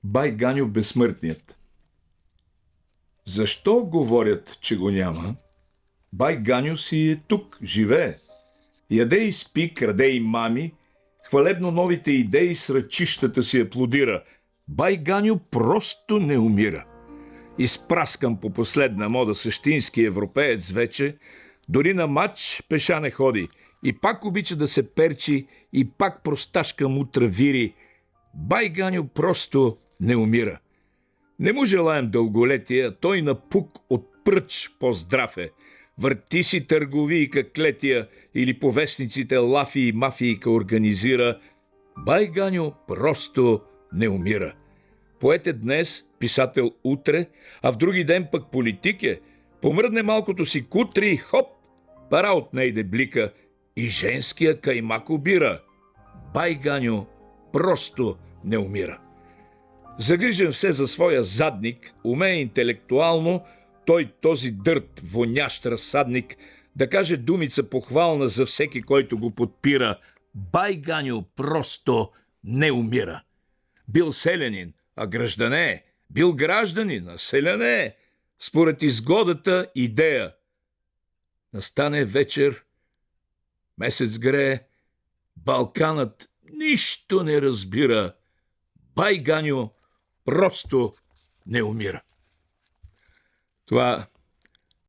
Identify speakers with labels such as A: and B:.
A: Бай Ганьо безсмъртният. Защо говорят, че го няма? Бай Ганьо си е тук, живее. Яде и спи, краде и мами, хвалебно новите идеи с ръчищата си аплодира. Бай Ганьо просто не умира. Изпраскан по последна мода същински европеец вече, дори на матч пеша не ходи и пак обича да се перчи и пак просташка му травири. Бай Ганьо просто не умира. Не му желаем дълголетия, той на пук от пръч по-здрав е. Върти си търговии каклетия или по вестниците лафи и мафийка организира. Бай Ганьо просто не умира. Поет е днес, писател утре, а в други ден пък политик е. Помръдне малкото си кутри и хоп, пара от нейде блика и женския каймак обира. Бай Ганьо просто не умира. Загрижен все за своя задник, умее интелектуално, той този дърт, вонящ разсадник, да каже думица похвална за всеки, който го подпира. Бай Ганьо просто не умира. Бил селянин, а граждане е. Бил гражданин, а селяне е. Според изгодата идея. Настане вечер, месец грее, Балканът нищо не разбира. Бай Ганьо просто не умира. Това